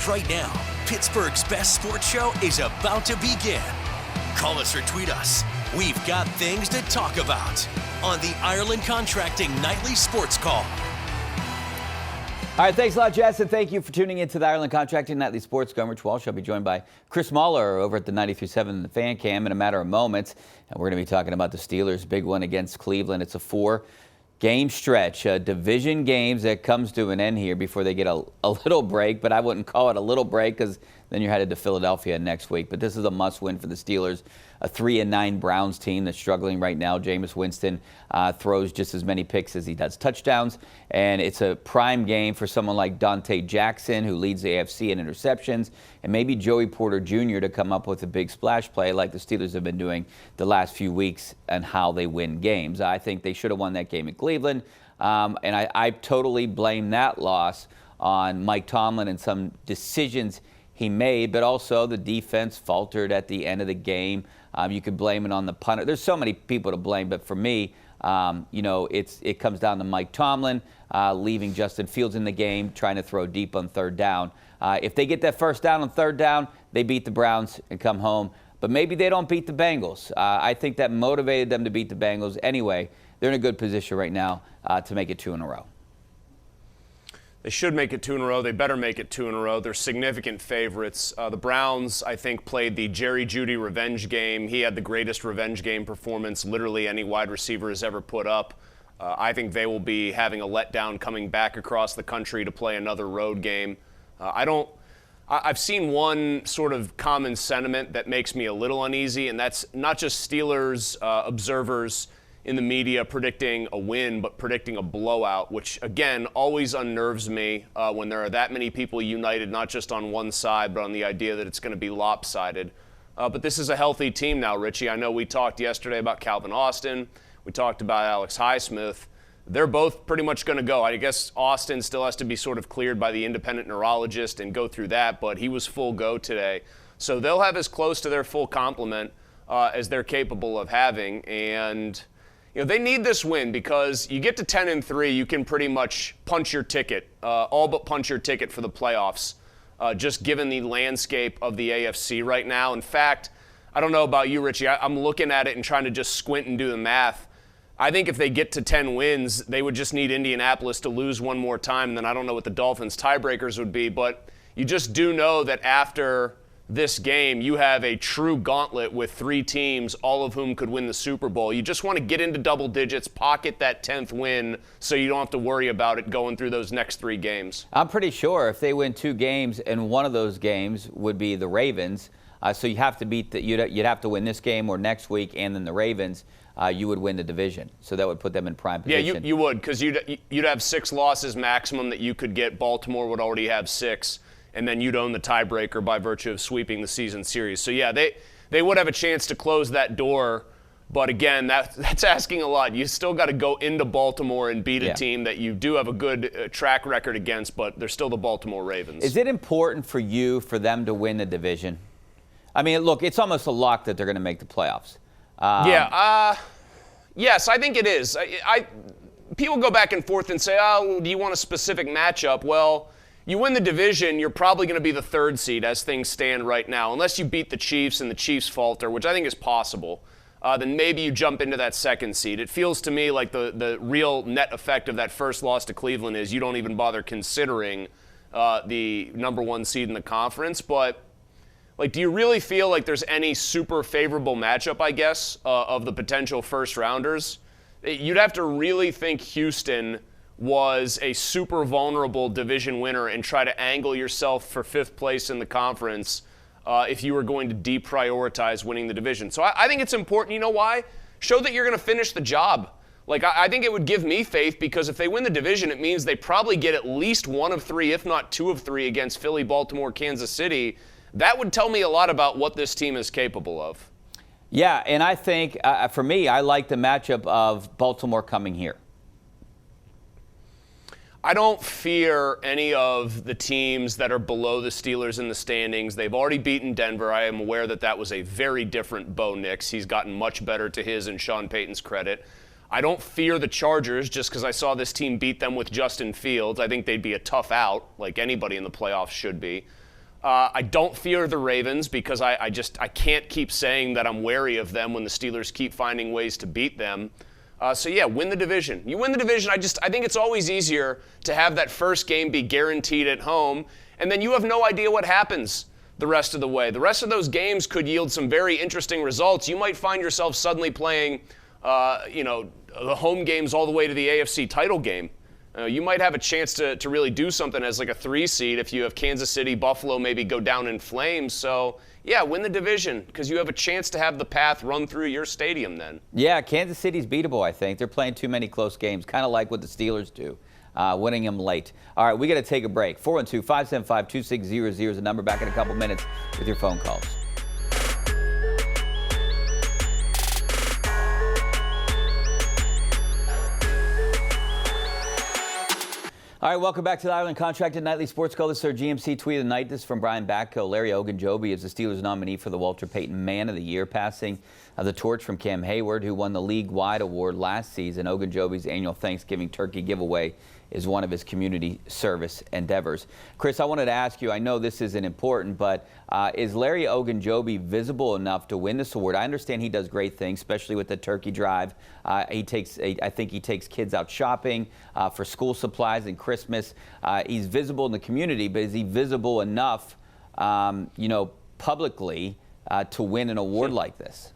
right now. Pittsburgh's best sports show is about to begin. Call us or tweet us. We've got things to talk about on the Ireland Contracting Nightly Sports Call. All right, thanks a lot, Jess, and thank you for tuning in to the Ireland Contracting Nightly Sports Call. Rich Walsh. I'll be joined by Chris Mueller over at the 93.7 and the Fan Cam in a matter of moments. And we're going to be talking about the Steelers' big one against Cleveland. It's a 4-game stretch, division games that comes to an end here before they get a little break. But I wouldn't call it a little break because then you're headed to Philadelphia next week. But this is a must-win for the Steelers, a 3-9 Browns team that's struggling right now. Jameis Winston throws just as many picks as he does touchdowns. And it's a prime game for someone like Dante Jackson, who leads the AFC in interceptions, and maybe Joey Porter Jr. to come up with a big splash play like the Steelers have been doing the last few weeks and how they win games. I think they should have won that game in Cleveland. And I totally blame that loss on Mike Tomlin and some decisions he made, but also the defense faltered at the end of the game. You could blame it on the punter. There's so many people to blame, but for me, it comes down to Mike Tomlin leaving Justin Fields in the game, trying to throw deep on third down. If they get that first down on third down, they beat the Browns and come home. But maybe they don't beat the Bengals. I think that motivated them to beat the Bengals. Anyway, they're in a good position right now to make it 2 in a row. They should make it 2 in a row. They better make it 2 in a row. They're significant favorites. The Browns, I think, played the Jerry Jeudy revenge game. He had the greatest revenge game performance literally any wide receiver has ever put up. I think they will be having a letdown coming back across the country to play another road game. I've seen one sort of common sentiment that makes me a little uneasy, and that's not just Steelers observers in the media predicting a win, but predicting a blowout, which, again, always unnerves me when there are that many people united, not just on one side, but on the idea that it's going to be lopsided. But this is a healthy team now, Richie. I know we talked yesterday about Calvin Austin. We talked about Alex Highsmith. They're both pretty much going to go. I guess Austin still has to be sort of cleared by the independent neurologist and go through that, but he was full go today. So they'll have as close to their full complement as they're capable of having. And they need this win because you get to 10-3, you can pretty much punch your ticket, all but punch your ticket for the playoffs, just given the landscape of the AFC right now. In fact, I don't know about you, Richie. I'm looking at it and trying to just squint and do the math. I think if they get to 10 wins, they would just need Indianapolis to lose one more time, and then I don't know what the Dolphins' tiebreakers would be, but you just do know that after this game, you have a true gauntlet with 3 teams, all of whom could win the Super Bowl. You just want to get into double digits, pocket that 10th win so you don't have to worry about it going through those next 3 games. I'm pretty sure if they win 2 games, and one of those games would be the Ravens, so you have to beat you'd have to win this game or next week, and then the Ravens, you would win the division. So that would put them in prime position. Yeah, you would, because you'd have 6 losses maximum that you could get. Baltimore would already have 6. And then you'd own the tiebreaker by virtue of sweeping the season series. So, yeah, they would have a chance to close that door. But, again, that's asking a lot. You still got to go into Baltimore and beat a team that you do have a good track record against, but they're still the Baltimore Ravens. Is it important for them to win the division? I mean, look, it's almost a lock that they're going to make the playoffs. Yes, I think it is. People go back and forth and say, oh, do you want a specific matchup? Well, you win the division, you're probably going to be the 3rd seed as things stand right now. Unless you beat the Chiefs and the Chiefs falter, which I think is possible, then maybe you jump into that 2nd seed. It feels to me like the real net effect of that first loss to Cleveland is you don't even bother considering the number 1 seed in the conference. But, do you really feel like there's any super favorable matchup, I guess, of the potential first-rounders? You'd have to really think Houston was a super vulnerable division winner and try to angle yourself for 5th place in the conference if you were going to deprioritize winning the division. So I think it's important. You know why? Show that you're going to finish the job. I think it would give me faith because if they win the division, it means they probably get at least 1 of 3, if not 2 of 3 against Philly, Baltimore, Kansas City. That would tell me a lot about what this team is capable of. Yeah, and I think, for me, I like the matchup of Baltimore coming here. I don't fear any of the teams that are below the Steelers in the standings. They've already beaten Denver. I am aware that was a very different Bo Nix. He's gotten much better to his and Sean Payton's credit. I don't fear the Chargers just because I saw this team beat them with Justin Fields. I think they'd be a tough out, like anybody in the playoffs should be. I don't fear the Ravens because I can't keep saying that I'm wary of them when the Steelers keep finding ways to beat them. So yeah, win the division. You win the division. I think it's always easier to have that first game be guaranteed at home, and then you have no idea what happens the rest of the way. The rest of those games could yield some very interesting results. You might find yourself suddenly playing, the home games all the way to the AFC title game. You might have a chance to really do something as like a 3 seed if you have Kansas City, Buffalo maybe go down in flames. So, yeah, win the division because you have a chance to have the path run through your stadium then. Yeah, Kansas City's beatable, I think. They're playing too many close games, kind of like what the Steelers do, winning them late. All right, we got to take a break. 412-575-2600 is the number. Back in a couple minutes with your phone calls. All right, welcome back to the Ireland Contracted Nightly Sports Call. This is our GMC Tweet of the Night. This is from Brian Batko. Larry Ogunjobi is the Steelers nominee for the Walter Payton Man of the Year, passing the torch from Cam Hayward, who won the league-wide award last season. Ogunjobi's annual Thanksgiving turkey giveaway is one of his community service endeavors. Chris, I wanted to ask you, I know this isn't important, but is Larry Ogunjobi visible enough to win this award? I understand he does great things, especially with the turkey drive. I think he takes kids out shopping for school supplies and Christmas. He's visible in the community, but is he visible enough, publicly to win an award like this?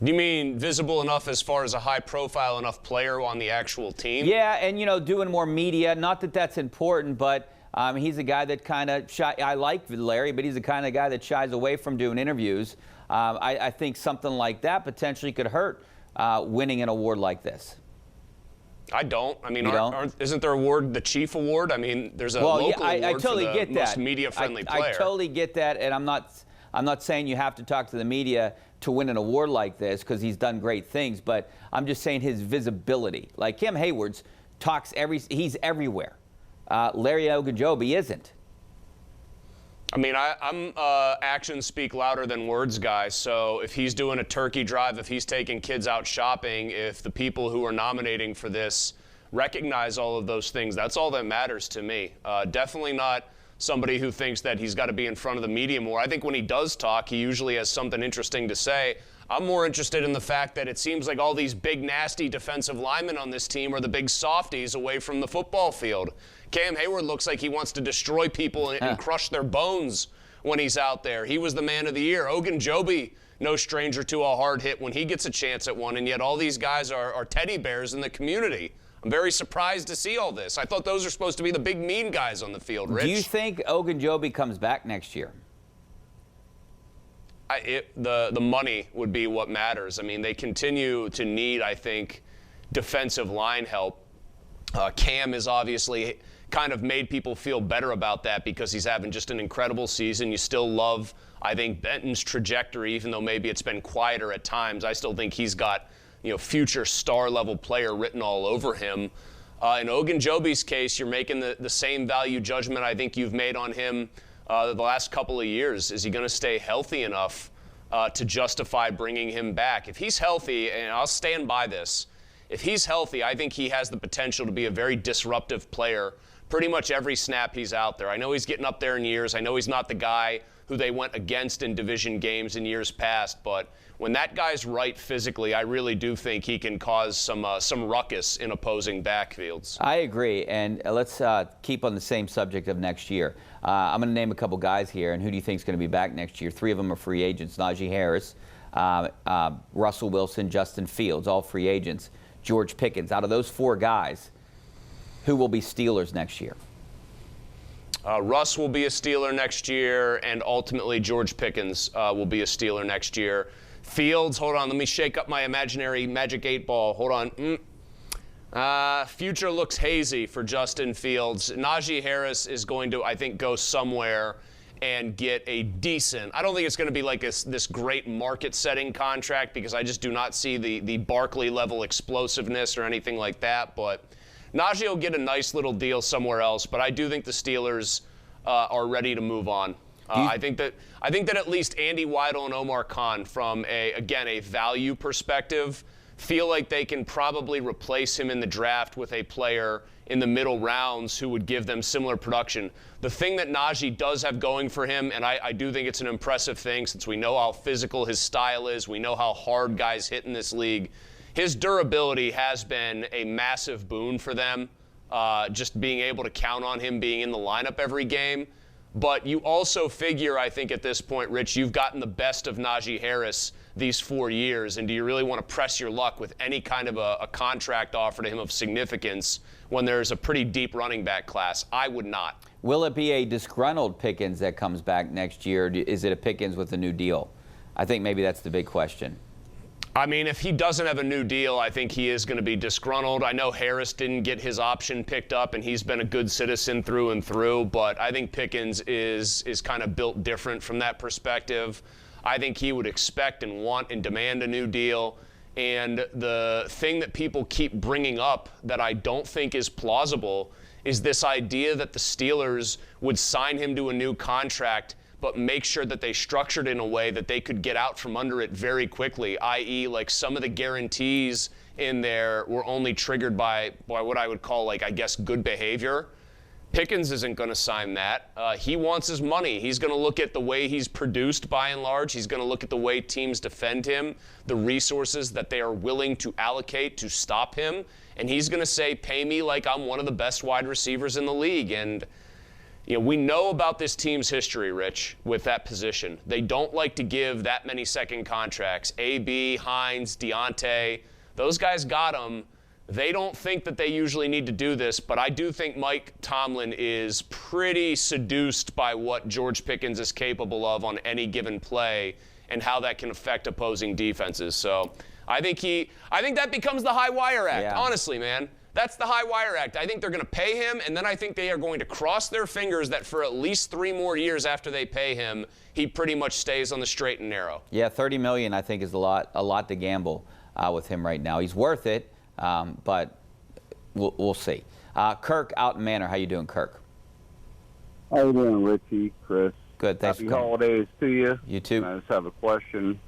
You mean visible enough as far as a high-profile enough player on the actual team? Yeah, and, doing more media. Not that that's important, but he's a guy that kind of shy. I like Larry, but he's the kind of guy that shies away from doing interviews. I think something like that potentially could hurt winning an award like this. I don't. I mean, isn't there award, the Chief Award? I mean, there's a local award I totally for the get that. most media-friendly player. I totally get that, and I'm not saying you have to talk to the media to win an award like this because he's done great things, but I'm just saying his visibility. Like Cam Hayward's he's everywhere. Larry Ogunjobi isn't. I mean, I'm actions speak louder than words guy, so if he's doing a turkey drive, if he's taking kids out shopping, if the people who are nominating for this recognize all of those things, that's all that matters to me. Definitely not somebody who thinks that he's got to be in front of the media more. I think when he does talk, he usually has something interesting to say. I'm more interested in the fact that it seems like all these big, nasty defensive linemen on this team are the big softies away from the football field. Cam Hayward looks like he wants to destroy people and crush their bones when he's out there. He was the Man of the Year. Ogunjobi, no stranger to a hard hit when he gets a chance at one, and yet all these guys are teddy bears in the community. I'm very surprised to see all this. I thought those are supposed to be the big, mean guys on the field, Rich. Do you think Ogunjobi comes back next year? The money would be what matters. I mean, they continue to need, I think, defensive line help. Cam has obviously kind of made people feel better about that because he's having just an incredible season. You still love, I think, Benton's trajectory, even though maybe it's been quieter at times. I still think he's got future star-level player written all over him. In Ogunjobi's case, you're making the same value judgment I think you've made on him the last couple of years. Is he going to stay healthy enough to justify bringing him back? If he's healthy, and I'll stand by this, if he's healthy, I think he has the potential to be a very disruptive player pretty much every snap he's out there. I know he's getting up there in years. I know he's not the guy who they went against in division games in years past, but when that guy's right physically, I really do think he can cause some ruckus in opposing backfields. I agree, and let's keep on the same subject of next year. I'm going to name a couple guys here, and who do you think is going to be back next year? 3 of them are free agents. Najee Harris, Russell Wilson, Justin Fields, all free agents. George Pickens. Out of those 4 guys, who will be Steelers next year? Russ will be a Steeler next year, and ultimately George Pickens will be a Steeler next year. Fields, hold on, let me shake up my imaginary magic 8 ball. Hold on. Future looks hazy for Justin Fields. Najee Harris is going to, I think, go somewhere and get a decent, I don't think it's going to be like this great market-setting contract because I just do not see the Barkley-level explosiveness or anything like that, but Najee will get a nice little deal somewhere else, but I do think the Steelers are ready to move on. I think that at least Andy Weidel and Omar Khan, from a value perspective, feel like they can probably replace him in the draft with a player in the middle rounds who would give them similar production. The thing that Najee does have going for him, and I do think it's an impressive thing since we know how physical his style is, we know how hard guys hit in this league, his durability has been a massive boon for them, just being able to count on him being in the lineup every game. But you also figure, I think at this point, Rich, you've gotten the best of Najee Harris these 4 years, and do you really want to press your luck with any kind of a contract offer to him of significance when there's a pretty deep running back class? I would not. Will it be a disgruntled Pickens that comes back next year? Is it a Pickens with a new deal? I think maybe that's the big question. I mean, if he doesn't have a new deal, I think he is going to be disgruntled. I know Harris didn't get his option picked up, and he's been a good citizen through and through, but I think Pickens is kind of built different from that perspective. I think he would expect and want and demand a new deal. And the thing that people keep bringing up that I don't think is plausible is this idea that the Steelers would sign him to a new contract but make sure that they structured it in a way that they could get out from under it very quickly, i.e. like some of the guarantees in there were only triggered by what I would call, like, I guess, good behavior. Pickens isn't going to sign that. He wants his money. He's going to look at the way he's produced by and large. He's going to look at the way teams defend him, the resources that they are willing to allocate to stop him, and he's going to say, pay me like I'm one of the best wide receivers in the league. And you know, we know about this team's history, Rich, with that position. They don't like to give that many second contracts. A.B., Hines, Deontay, those guys got them. They don't think that they usually need to do this, but I do think Mike Tomlin is pretty seduced by what George Pickens is capable of on any given play and how that can affect opposing defenses. So I think that becomes the high wire act, honestly, man. That's the high wire act. I think they're going to pay him, and then I think they are going to cross their fingers that for at least 3 more years after they pay him, he pretty much stays on the straight and narrow. Yeah, $30 million I think is a lot to gamble with him right now. He's worth it, but we'll see. Kirk out in Manor, how you doing, Kirk? How you doing, Richie, Chris? Good, thanks Happy for coming. holidays to you. You too. And I just have a question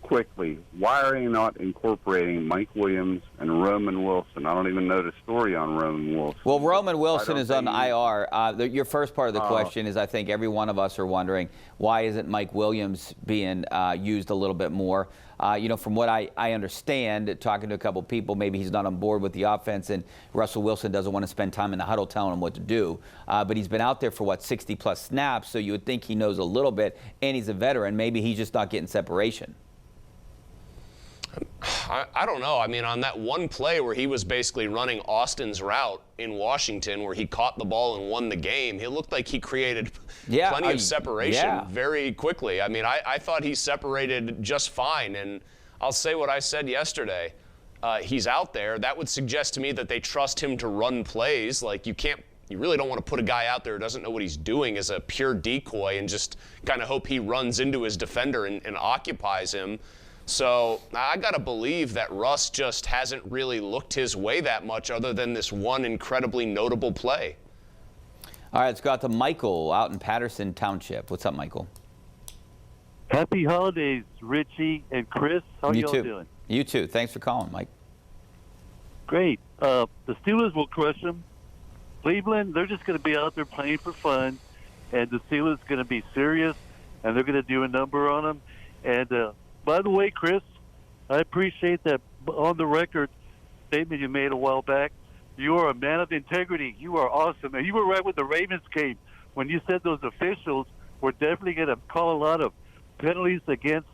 quickly. Why are you not incorporating Mike Williams and Roman Wilson? I don't even know the story on Roman Wilson. Well, Roman Wilson is on IR. Your first part of the question is, I think every one of us are wondering, why isn't Mike Williams being used a little bit more? From what I understand, talking to a couple people, maybe he's not on board with the offense, and Russell Wilson doesn't want to spend time in the huddle telling him what to do. But he's been out there for, 60-plus snaps, so you would think he knows a little bit, and he's a veteran. Maybe he's just not getting separation. I don't know. I mean, on that one play where he was basically running Austin's route in Washington where he caught the ball and won the game, it looked like he created plenty of separation very quickly. I mean, I thought he separated just fine, and I'll say what I said yesterday. He's out there. That would suggest to me that they trust him to run plays. Like, you really don't want to put a guy out there who doesn't know what he's doing as a pure decoy and just kind of hope he runs into his defender and occupies him. So I got to believe that Russ just hasn't really looked his way that much other than this one incredibly notable play. All right, let's go out to Michael out in Patterson Township. What's up, Michael? Happy holidays, Richie and Chris. How are you all doing? You too. Thanks for calling, Mike. Great. The Steelers will crush them. Cleveland, they're just going to be out there playing for fun, and the Steelers are going to be serious, and they're going to do a number on them. And by the way, Chris, I appreciate that on-the-record statement you made a while back. You are a man of integrity. You are awesome. And you were right with the Ravens game when you said those officials were definitely going to call a lot of penalties against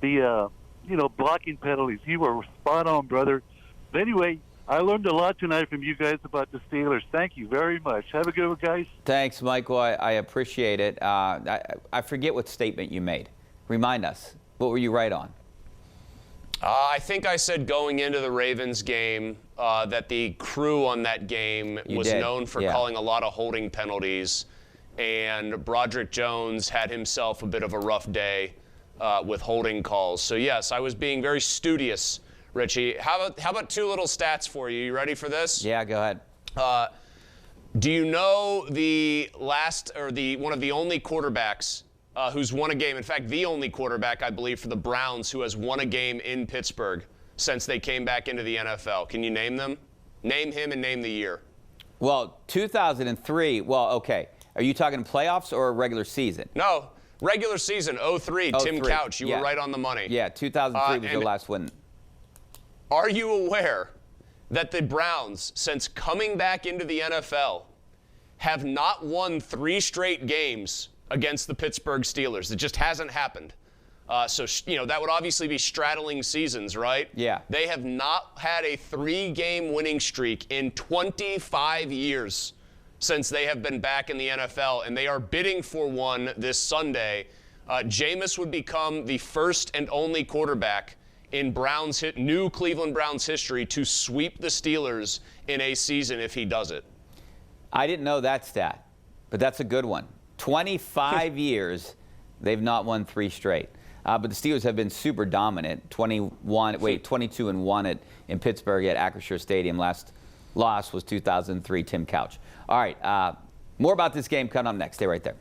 the, blocking penalties. You were spot on, brother. But anyway, I learned a lot tonight from you guys about the Steelers. Thank you very much. Have a good one, guys. Thanks, Michael. I appreciate it. I forget what statement you made. Remind us. What were you right on? I think I said going into the Ravens game that the crew on that game was known for calling a lot of holding penalties, and Broderick Jones had himself a bit of a rough day with holding calls. So, yes, I was being very studious, Richie. How about 2 little stats for you? You ready for this? Yeah, go ahead. Do you know one of the only quarterbacks who's won a game, in fact, the only quarterback, I believe, for the Browns who has won a game in Pittsburgh since they came back into the NFL? Can you name them? Name him and name the year. Well, 2003, well, okay. Are you talking playoffs or regular season? No, regular season, 03, Tim Couch. You were right on the money. Yeah, 2003 was their last win. Are you aware that the Browns, since coming back into the NFL, have not won 3 straight games against the Pittsburgh Steelers? It just hasn't happened. So, that would obviously be straddling seasons, right? Yeah. They have not had a 3-game winning streak in 25 years since they have been back in the NFL, and they are bidding for one this Sunday. Jameis would become the first and only quarterback in new Cleveland Browns history to sweep the Steelers in a season if he does it. I didn't know that stat, but that's a good one. 25 years, they've not won 3 straight. But the Steelers have been super dominant. 22-1 in Pittsburgh at Acrisure Stadium. Last loss was 2003, Tim Couch. All right, more about this game coming up next. Stay right there.